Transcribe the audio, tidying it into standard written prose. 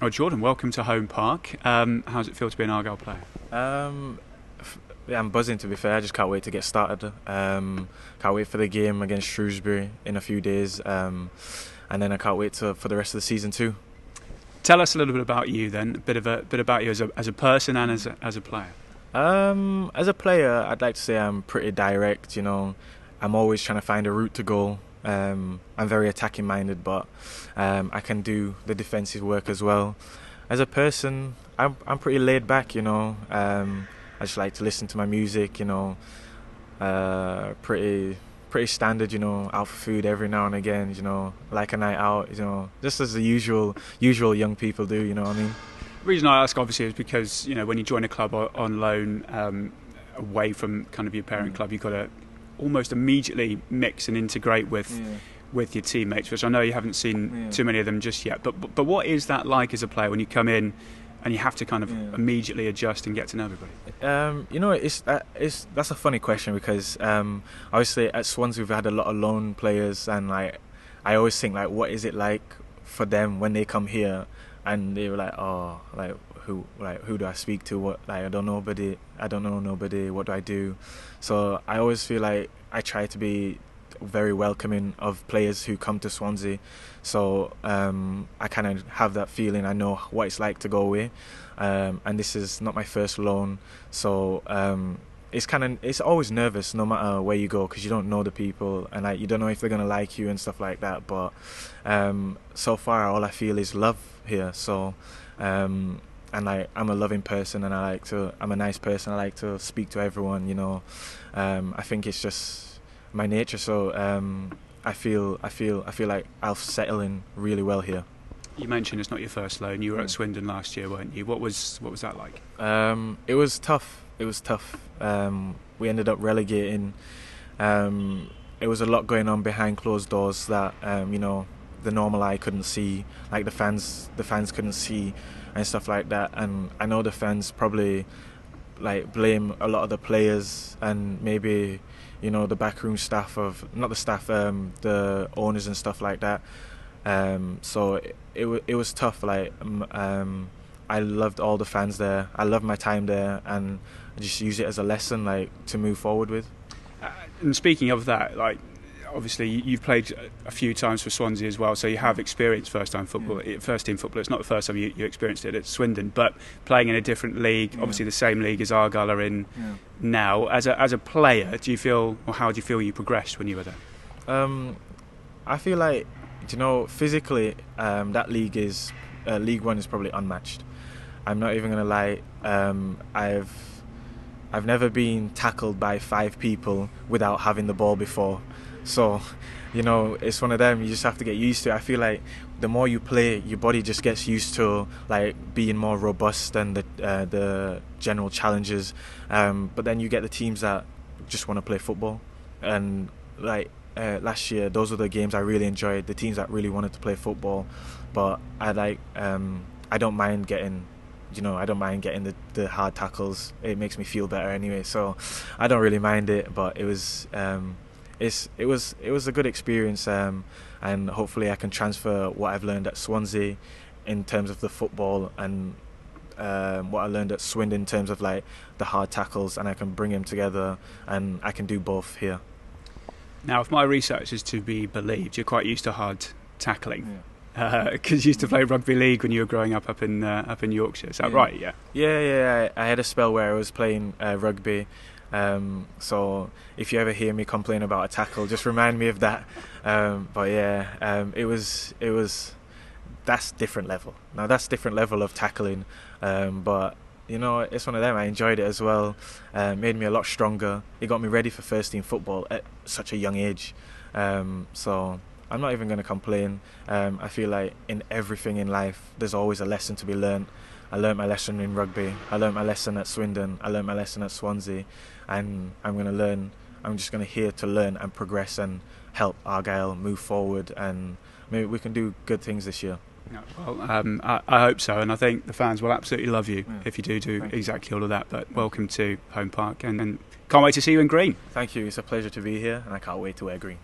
Oh, Jordan, welcome to Home Park. How does it feel to be an Argyle player? Yeah, I'm buzzing, to be fair. I just can't wait to get started. Can't wait for the game against Shrewsbury in a few days, and then I can't wait for the rest of the season too. Tell us a little bit about you then, a bit about you as a person and as a player. As a player, I'd like to say I'm pretty direct. I'm always trying to find a route to goal. I'm very attacking minded, but I can do the defensive work as well. As a person, I'm pretty laid back. I just like to listen to my music. Pretty standard. Out for food every now and again. Like a night out. Just as the usual young people do. You know what I mean? The reason I ask, obviously, is because when you join a club on loan away from kind of your parent club, you've got to almost immediately mix and integrate with your teammates, which I know you haven't seen too many of them just yet. But what is that like as a player when you come in and you have to kind of immediately adjust and get to know everybody? That's a funny question because obviously at Swansea we've had a lot of loan players, and I always think what is it like for them when they come here and they were who do I speak to? I don't know nobody. What do I do? So I always feel like I try to be very welcoming of players who come to Swansea. So I kind of have that feeling. I know what it's like to go away, and this is not my first loan. So it's always nervous no matter where you go because you don't know the people and you don't know if they're gonna like you and stuff like that. But so far all I feel is love here. So. I'm a loving person, and I'm a nice person. I like to speak to everyone. I think it's just my nature. So I feel like I'll settle in really well here. You mentioned it's not your first loan. You were at Swindon last year, weren't you? What was that like? It was tough. We ended up relegating. It was a lot going on behind closed doors that the normal eye couldn't see, like the fans couldn't see and stuff like that. And I know the fans probably blame a lot of the players and maybe the backroom staff the owners and stuff like that. So it was tough. I loved all the fans there. I loved my time there, and I just use it as a lesson to move forward with. And speaking of that, obviously you've played a few times for Swansea as well, so you have experienced first team football. It's not the first time you experienced it at Swindon, but playing in a different league, obviously the same league as Argyle are in now. As a player, how do you feel you progressed when you were there? I feel like physically that League One is probably unmatched. I'm not even gonna lie. I've never been tackled by 5 people without having the ball before. So, it's one of them. You just have to get used to it. I feel like the more you play, your body just gets used to being more robust than the general challenges. But then you get the teams that just want to play football, and last year, those were the games I really enjoyed. The teams that really wanted to play football, but I don't mind getting. I don't mind getting the hard tackles. It makes me feel better anyway, so I don't really mind it. But it was a good experience, and hopefully I can transfer what I've learned at Swansea in terms of the football and what I learned at Swindon in terms of the hard tackles, and I can bring them together, and I can do both here. Now, if my research is to be believed, you're quite used to hard tackling. Because you used to play rugby league when you were growing up in Yorkshire. Is that right? Yeah. I had a spell where I was playing rugby. So if you ever hear me complain about a tackle, just remind me of that. It was that's different level. Now that's different level of tackling. But it's one of them. I enjoyed it as well. Made me a lot stronger. It got me ready for first team football at such a young age. So I'm not even going to complain. I feel like in everything in life, there's always a lesson to be learned. I learned my lesson in rugby. I learned my lesson at Swindon. I learned my lesson at Swansea. And I'm just going to here to learn and progress and help Argyle move forward. And maybe we can do good things this year. Yeah, well, I hope so. And I think the fans will absolutely love you if you do exactly all of that. But welcome to Home Park. And can't wait to see you in green. Thank you. It's a pleasure to be here. And I can't wait to wear green.